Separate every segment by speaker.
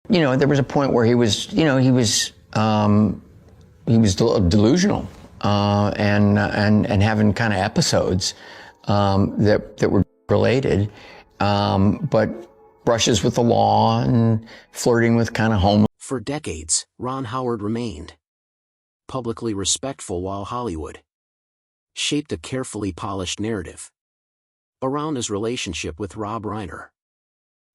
Speaker 1: There was a point where he was delusional and having kind of episodes that were related, but brushes with the law and flirting with kind of homeless.
Speaker 2: For decades, Ron Howard remained publicly respectful while Hollywood shaped a carefully polished narrative around his relationship with Rob Reiner.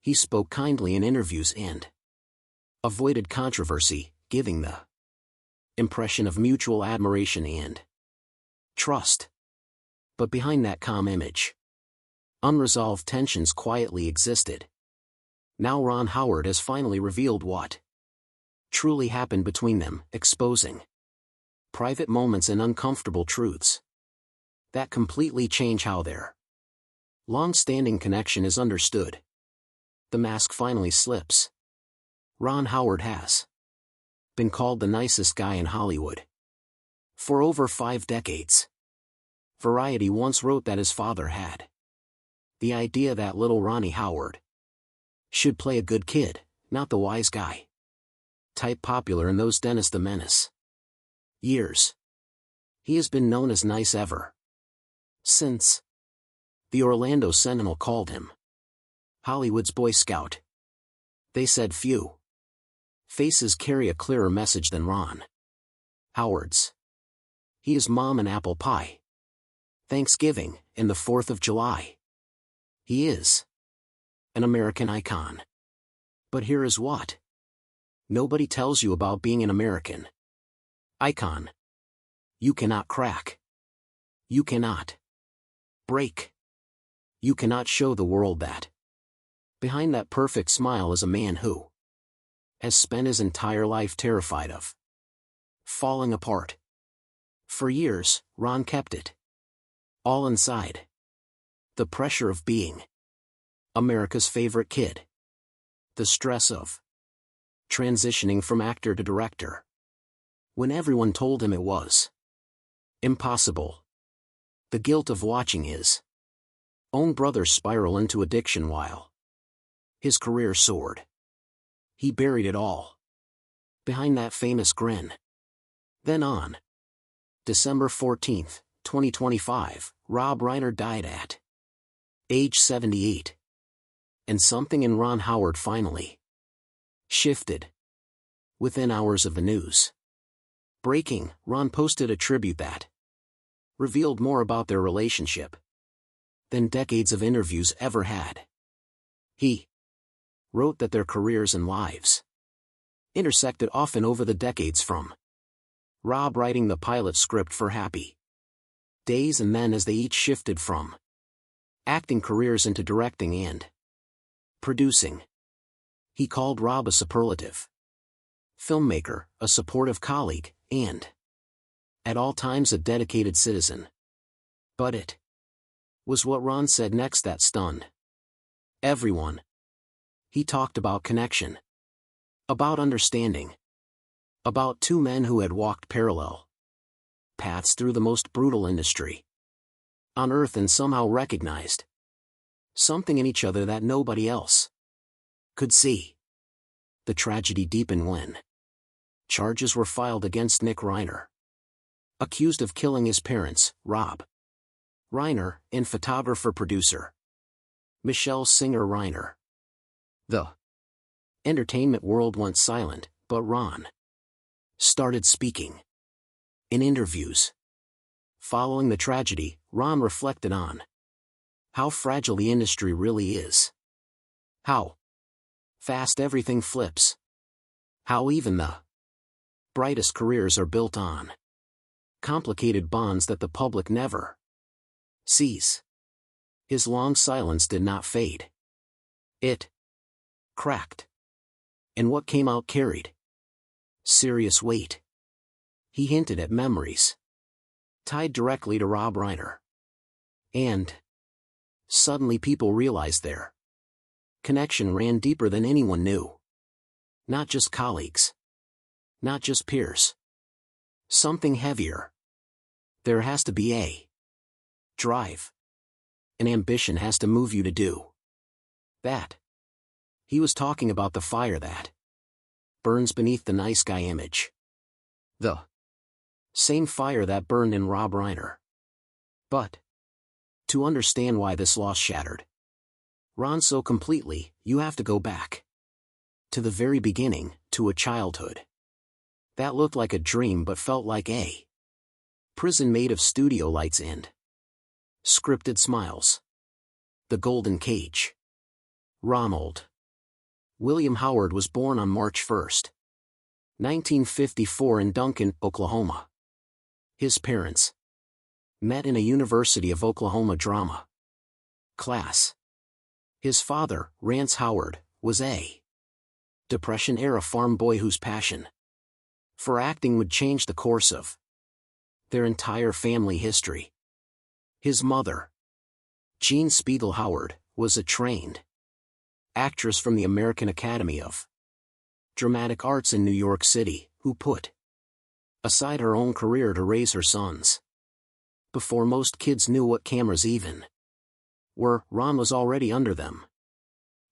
Speaker 2: He spoke kindly in interviews and avoided controversy, giving the impression of mutual admiration and trust. But behind that calm image, unresolved tensions quietly existed. Now Ron Howard has finally revealed what truly happened between them, exposing private moments and uncomfortable truths that completely change how their long-standing connection is understood. The mask finally slips. Ron Howard has been called the nicest guy in Hollywood for over 5 decades. Variety once wrote that his father had the idea that little Ronnie Howard should play a good kid, not the wise guy type popular in those Dennis the Menace years. He has been known as nice ever since. The Orlando Sentinel called him Hollywood's Boy Scout. They said few faces carry a clearer message than Ron Howard's. He is mom and apple pie, Thanksgiving, and the 4th of July. He is an American icon. But here is what nobody tells you about being an American icon. You cannot crack. You cannot break. You cannot show the world that behind that perfect smile is a man who has spent his entire life terrified of falling apart. For years, Ron kept it all inside. The pressure of being America's favorite kid. The stress of transitioning from actor to director, when everyone told him it was impossible. The guilt of watching his own brother spiral into addiction while his career soared. He buried it all behind that famous grin. Then on December 14, 2025, Rob Reiner died at age 78. And something in Ron Howard finally shifted. Within hours of the news breaking, Ron posted a tribute that revealed more about their relationship than decades of interviews ever had. He wrote that their careers and lives intersected often over the decades, from Rob writing the pilot script for Happy Days and then as they each shifted from acting careers into directing and producing. He called Rob a superlative filmmaker, a supportive colleague, and at all times a dedicated citizen. But it was what Ron said next that stunned everyone. He talked about connection, about understanding, about two men who had walked parallel paths through the most brutal industry on earth and somehow recognized something in each other that nobody else could see. The tragedy deepened when charges were filed against Nick Reiner, accused of killing his parents, Rob Reiner, and photographer-producer Michelle Singer Reiner. The entertainment world went silent, but Ron started speaking. In interviews following the tragedy, Ron reflected on how fragile the industry really is, how fast everything flips, how even the brightest careers are built on complicated bonds that the public never sees. His long silence did not fade. It cracked. And what came out carried serious weight. He hinted at memories tied directly to Rob Reiner. And suddenly people realized their connection ran deeper than anyone knew. Not just colleagues, not just peers. Something heavier. There has to be a drive. An ambition has to move you to do that. He was talking about the fire that burns beneath the nice guy image. The same fire that burned in Rob Reiner. But to understand why this loss shattered Ron so completely, you have to go back to the very beginning, to a childhood that looked like a dream but felt like a prison made of studio lights and scripted smiles. The Golden Cage. Ronald William Howard was born on March 1, 1954 in Duncan, Oklahoma. His parents met in a University of Oklahoma drama class. His father, Rance Howard, was a Depression-era farm boy whose passion for acting would change the course of their entire family history. His mother, Jean Spiegel Howard, was a trained actress from the American Academy of Dramatic Arts in New York City, who put aside her own career to raise her sons. Before most kids knew what cameras even were, Ron was already under them.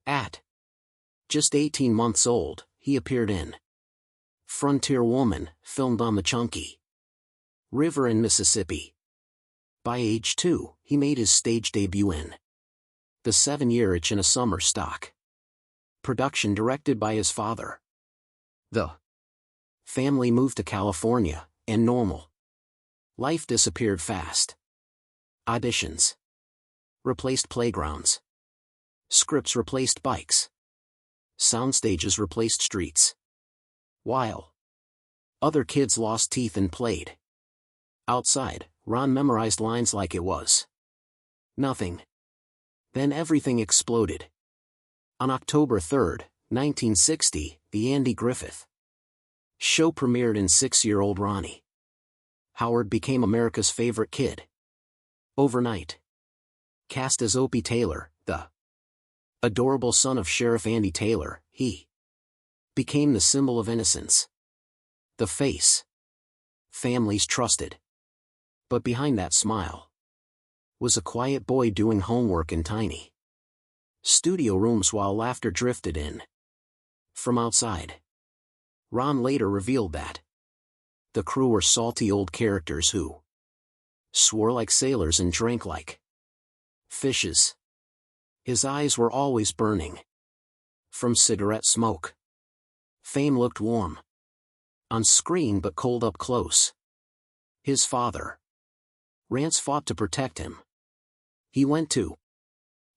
Speaker 2: At just 18 months old, he appeared in Frontier Woman, filmed on the Chunky River in Mississippi. By age 2, he made his stage debut in The 7-Year Itch in a summer stock production directed by his father. The family moved to California, and normal life disappeared fast. Auditions replaced playgrounds. Scripts replaced bikes. Soundstages replaced streets. While other kids lost teeth and played outside, Ron memorized lines like it was nothing. Then everything exploded. On October 3, 1960, the Andy Griffith Show premiered in 6-year-old Ronnie Howard became America's favorite kid. Overnight. Cast as Opie Taylor, the adorable son of Sheriff Andy Taylor, he became the symbol of innocence. The face families trusted. But behind that smile was a quiet boy doing homework in tiny studio rooms while laughter drifted in from outside. Ron later revealed that the crew were salty old characters who swore like sailors and drank like fishes. His eyes were always burning from cigarette smoke. Fame looked warm on screen but cold up close. His father, Rance, fought to protect him. He went to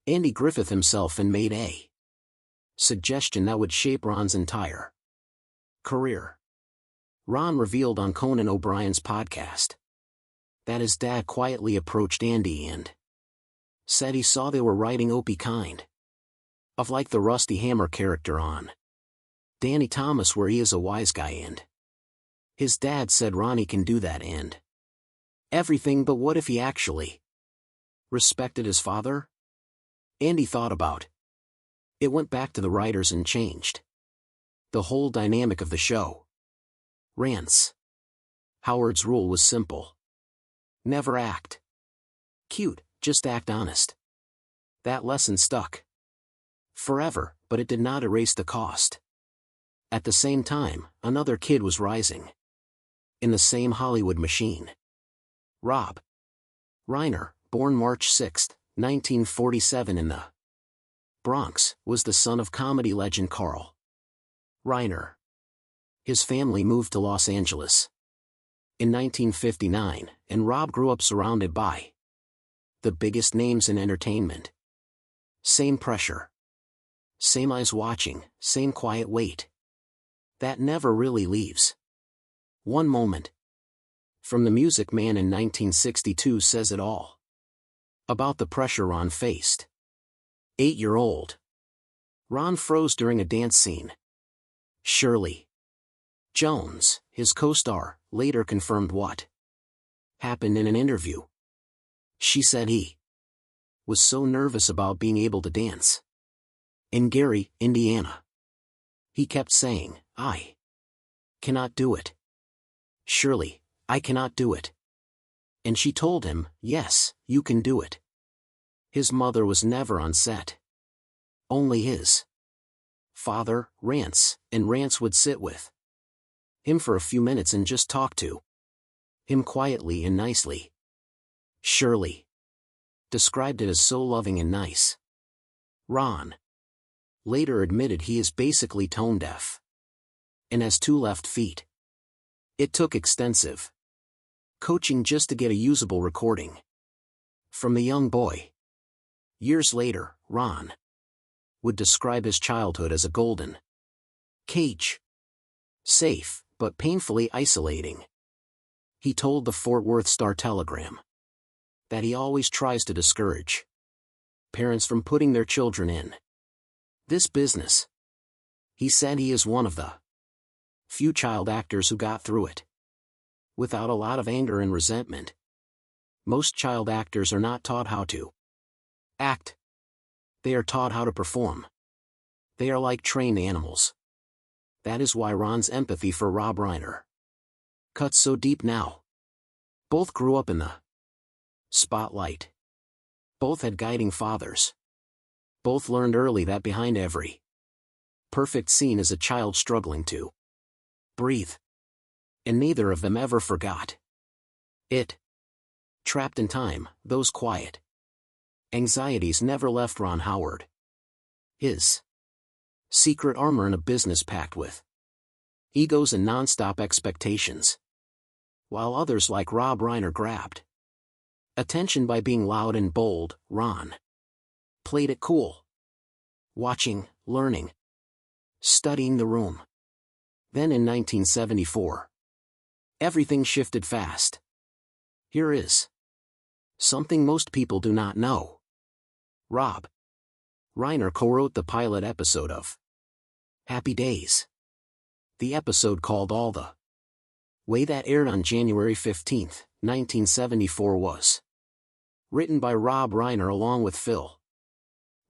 Speaker 2: Andy Griffith himself and made a suggestion that would shape Ron's entire career. Ron revealed on Conan O'Brien's podcast that his dad quietly approached Andy and said he saw they were writing Opie kind of like the Rusty Hammer character on Danny Thomas, where he is a wise guy, and his dad said Ronnie can do that and everything, but what if he actually respected his father? Andy thought about it, went back to the writers and changed the whole dynamic of the show. Rance Howard's rule was simple. Never act cute, just act honest. That lesson stuck forever, but it did not erase the cost. At the same time, another kid was rising in the same Hollywood machine. Rob Reiner, born March 6, 1947 in the Bronx, was the son of comedy legend Carl Reiner. His family moved to Los Angeles in 1959, and Rob grew up surrounded by the biggest names in entertainment. Same pressure. Same eyes watching, same quiet wait. That never really leaves. One moment from The Music Man in 1962 says it all about the pressure Ron faced. 8-year-old Ron froze during a dance scene. Shirley Jones, his co-star, later confirmed what happened in an interview. She said he was so nervous about being able to dance in Gary, Indiana. He kept saying, "I cannot do it. Shirley, I cannot do it." And she told him, "Yes, you can do it." His mother was never on set. Only his father, Rance, and Rance would sit with him for a few minutes and just talk to him quietly and nicely. Shirley described it as so loving and nice. Ron later admitted he is basically tone deaf and has 2 left feet. It took extensive coaching just to get a usable recording from the young boy. Years later, Ron would describe his childhood as a golden cage. Safe, but painfully isolating. He told the Fort Worth Star-Telegram that he always tries to discourage parents from putting their children in this business. He said he is one of the few child actors who got through it without a lot of anger and resentment. Most child actors are not taught how to act. They are taught how to perform. They are like trained animals. That is why Ron's empathy for Rob Reiner cuts so deep now. Both grew up in the spotlight. Both had guiding fathers. Both learned early that behind every perfect scene is a child struggling to breathe. And neither of them ever forgot it. Trapped in time, those quiet anxieties never left Ron Howard. His secret armor in a business packed with egos and non-stop expectations. While others like Rob Reiner grabbed attention by being loud and bold, Ron played it cool. Watching, learning, studying the room. Then in 1974, everything shifted fast. Here is something most people do not know. Rob Reiner co-wrote the pilot episode of Happy Days. The episode called All the Way that aired on January 15, 1974 was written by Rob Reiner along with Phil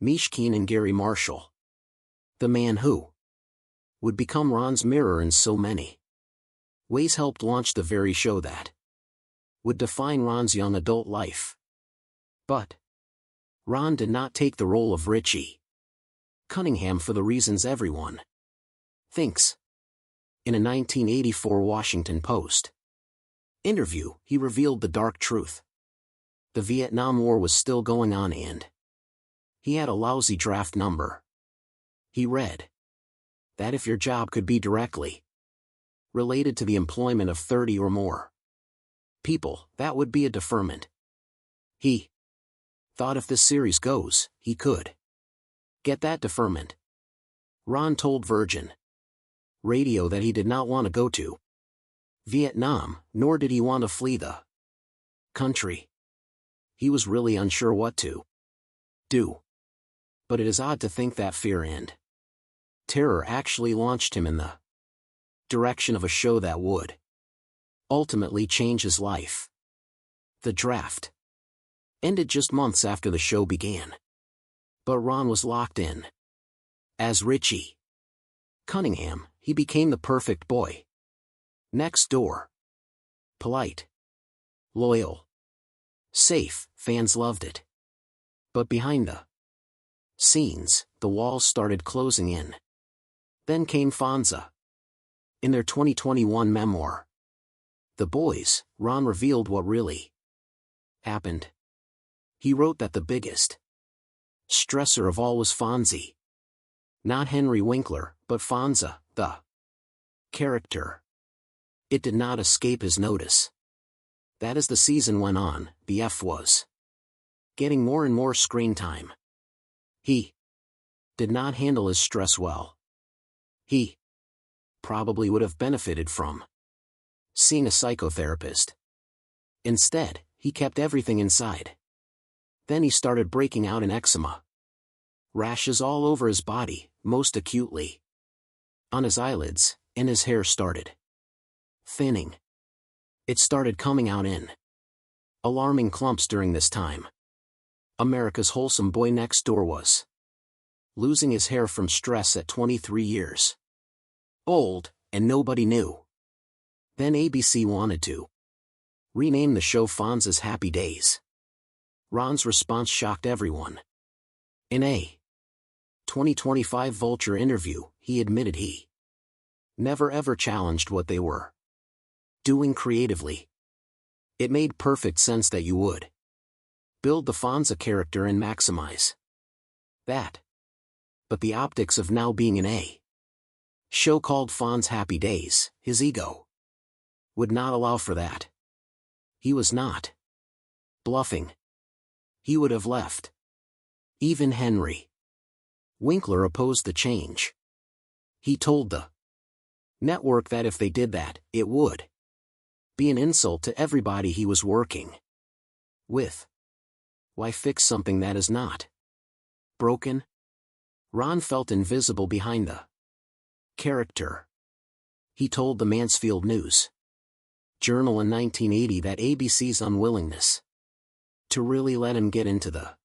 Speaker 2: Mishkin and Gary Marshall. The man who would become Ron's mirror in so many ways helped launch the very show that would define Ron's young adult life. But Ron did not take the role of Richie Cunningham for the reasons everyone thinks. In a 1984 Washington Post interview, he revealed the dark truth. The Vietnam War was still going on and he had a lousy draft number. He read that if your job could be directly related to the employment of 30 or more people, that would be a deferment. He thought if this series goes, he could get that deferment. Ron told Virgin Radio that he did not want to go to Vietnam, nor did he want to flee the country. He was really unsure what to do. But it is odd to think that fear and terror actually launched him in the direction of a show that would ultimately change his life. The draft ended just months after the show began. But Ron was locked in. As Richie Cunningham, he became the perfect boy. Next door. Polite. Loyal. Safe, fans loved it. But behind the scenes, the walls started closing in. Then came Fonza. In their 2021 memoir, The Boys, Ron revealed what really happened. He wrote that the biggest stressor of all was Fonzie. Not Henry Winkler, but Fonza, the character. It did not escape his notice that as the season went on, the F was getting more and more screen time. He did not handle his stress well. He probably would have benefited from seeing a psychotherapist. Instead, he kept everything inside. Then he started breaking out in eczema. Rashes all over his body, most acutely on his eyelids, and his hair started thinning. It started coming out in alarming clumps during this time. America's wholesome boy next door was losing his hair from stress at 23 years old, and nobody knew. Then ABC wanted to rename the show Fonz's Happy Days. Ron's response shocked everyone. In a 2025 Vulture interview, he admitted he never ever challenged what they were doing creatively. It made perfect sense that you would build the Fonzie character and maximize that. But the optics of now being in a show called Fonz Happy Days, his ego would not allow for that. He was not bluffing. He would have left. Even Henry Winkler opposed the change. He told the network that if they did that, it would be an insult to everybody he was working with. Why fix something that is not broken? Ron felt invisible behind the character. He told the Mansfield News Journal in 1980 that ABC's unwillingness to really let him get into the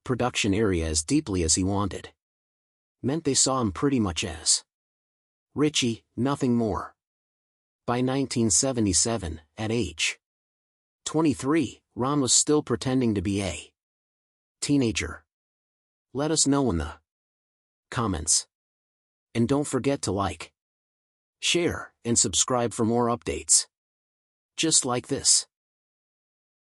Speaker 2: production area as deeply as he wanted meant they saw him pretty much as Richie, nothing more. By 1977, at age 23, Ron was still pretending to be a teenager. Let us know in the comments. And don't forget to like, share, and subscribe for more updates just like this.